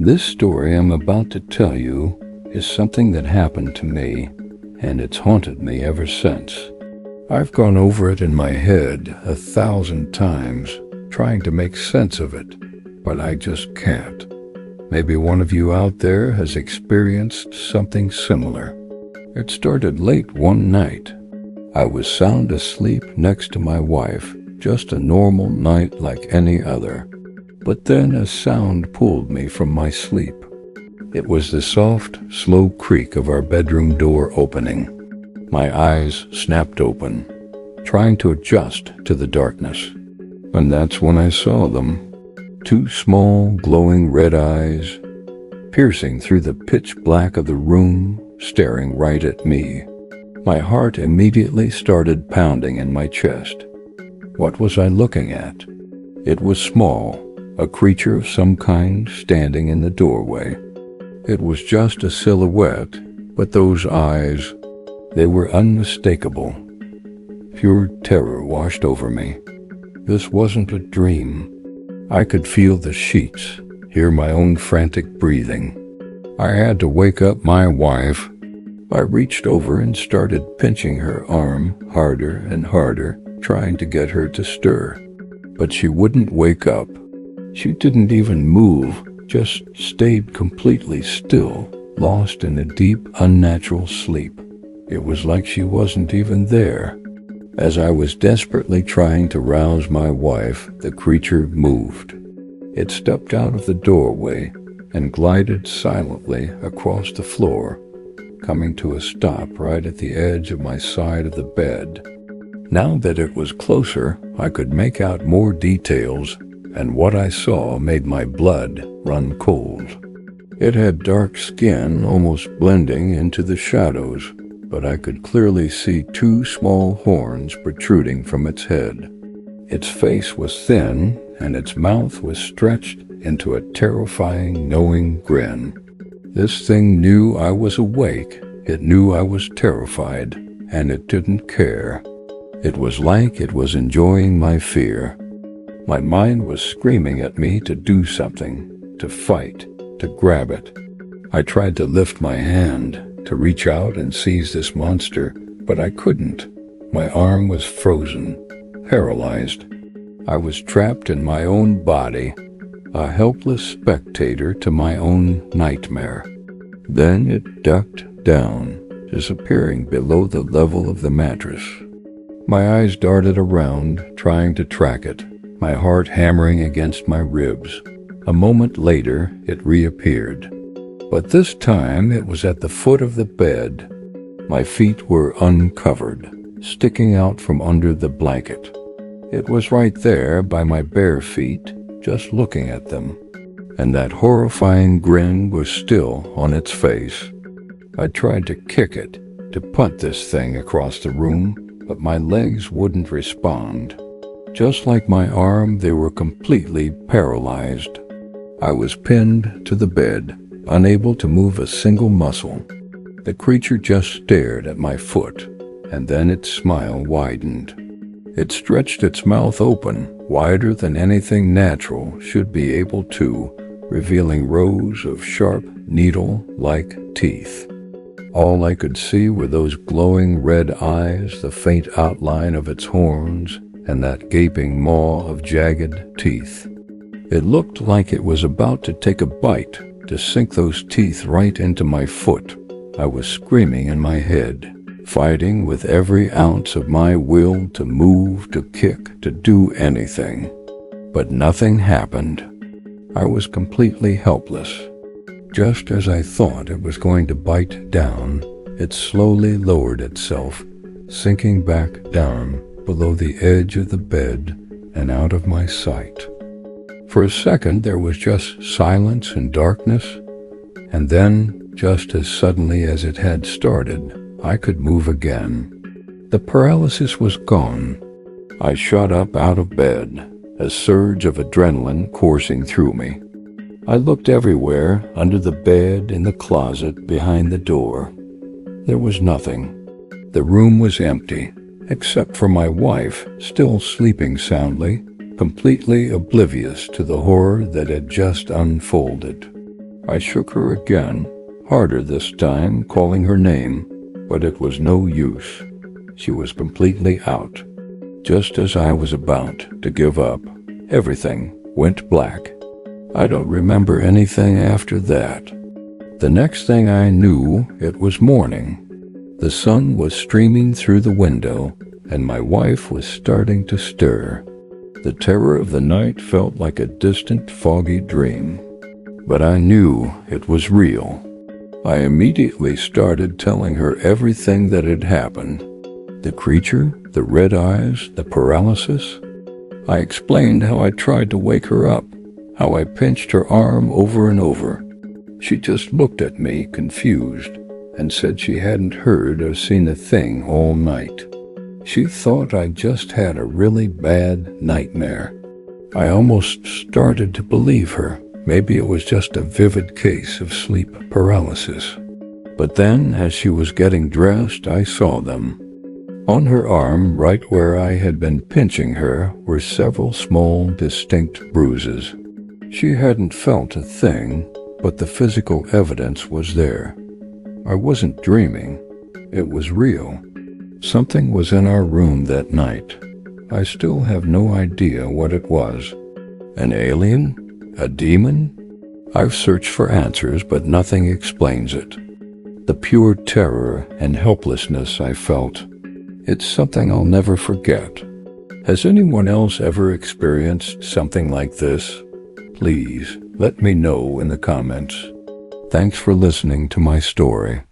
This story I'm about to tell you is something that happened to me, and it's haunted me ever since. I've gone over it in my head 1,000 times, trying to make sense of it, but I just can't. Maybe one of you out there has experienced something similar. It started late one night. I was sound asleep next to my wife, just a normal night like any other. But then a sound pulled me from my sleep. It was the soft, slow creak of our bedroom door opening. My eyes snapped open, trying to adjust to the darkness. And that's when I saw them. Two small, glowing red eyes, piercing through the pitch black of the room, staring right at me. My heart immediately started pounding in my chest. What was I looking at? It was small. A creature of some kind standing in the doorway. It was just a silhouette, but those eyes, they were unmistakable. Pure terror washed over me. This wasn't a dream. I could feel the sheets, hear my own frantic breathing. I had to wake up my wife. I reached over and started pinching her arm harder and harder, trying to get her to stir. But she wouldn't wake up. She didn't even move, just stayed completely still, lost in a deep, unnatural sleep. It was like she wasn't even there. As I was desperately trying to rouse my wife, the creature moved. It stepped out of the doorway and glided silently across the floor, coming to a stop right at the edge of my side of the bed. Now that it was closer, I could make out more details, and what I saw made my blood run cold. It had dark skin, almost blending into the shadows, but I could clearly see two small horns protruding from its head. Its face was thin, and its mouth was stretched into a terrifying, knowing grin. This thing knew I was awake, it knew I was terrified, and it didn't care. It was like it was enjoying my fear. My mind was screaming at me to do something, to fight, to grab it. I tried to lift my hand, to reach out and seize this monster, but I couldn't. My arm was frozen, paralyzed. I was trapped in my own body, a helpless spectator to my own nightmare. Then it ducked down, disappearing below the level of the mattress. My eyes darted around, trying to track it, my heart hammering against my ribs. A moment later, it reappeared. But this time, it was at the foot of the bed. My feet were uncovered, sticking out from under the blanket. It was right there by my bare feet, just looking at them. And that horrifying grin was still on its face. I tried to kick it, to punt this thing across the room, but my legs wouldn't respond. Just like my arm, they were completely paralyzed. I was pinned to the bed, unable to move a single muscle. The creature just stared at my foot, and then its smile widened. It stretched its mouth open, wider than anything natural should be able to, revealing rows of sharp, needle-like teeth. All I could see were those glowing red eyes, the faint outline of its horns, and that gaping maw of jagged teeth. It looked like it was about to take a bite, to sink those teeth right into my foot. I was screaming in my head, fighting with every ounce of my will to move, to kick, to do anything. But nothing happened. I was completely helpless. Just as I thought it was going to bite down, it slowly lowered itself, sinking back down below the edge of the bed and out of my sight. For a second there was just silence and darkness, and then, just as suddenly as it had started, I could move again. The paralysis was gone. I shot up out of bed, a surge of adrenaline coursing through me. I looked everywhere, under the bed, in the closet, behind the door. There was nothing. The room was empty, except for my wife, still sleeping soundly, completely oblivious to the horror that had just unfolded. I shook her again, harder this time, calling her name, but it was no use. She was completely out. Just as I was about to give up, everything went black. I don't remember anything after that. The next thing I knew, it was morning. The sun was streaming through the window, and my wife was starting to stir. The terror of the night felt like a distant, foggy dream. But I knew it was real. I immediately started telling her everything that had happened. The creature, the red eyes, the paralysis. I explained how I tried to wake her up, how I pinched her arm over and over. She just looked at me, confused, and said she hadn't heard or seen a thing all night. She thought I just had a really bad nightmare. I almost started to believe her. Maybe it was just a vivid case of sleep paralysis. But then, as she was getting dressed, I saw them. On her arm, right where I had been pinching her, were several small, distinct bruises. She hadn't felt a thing, but the physical evidence was there. I wasn't dreaming. It was real. Something was in our room that night. I still have no idea what it was. An alien? A demon? I've searched for answers, but nothing explains it. The pure terror and helplessness I felt. It's something I'll never forget. Has anyone else ever experienced something like this? Please let me know in the comments. Thanks for listening to my story.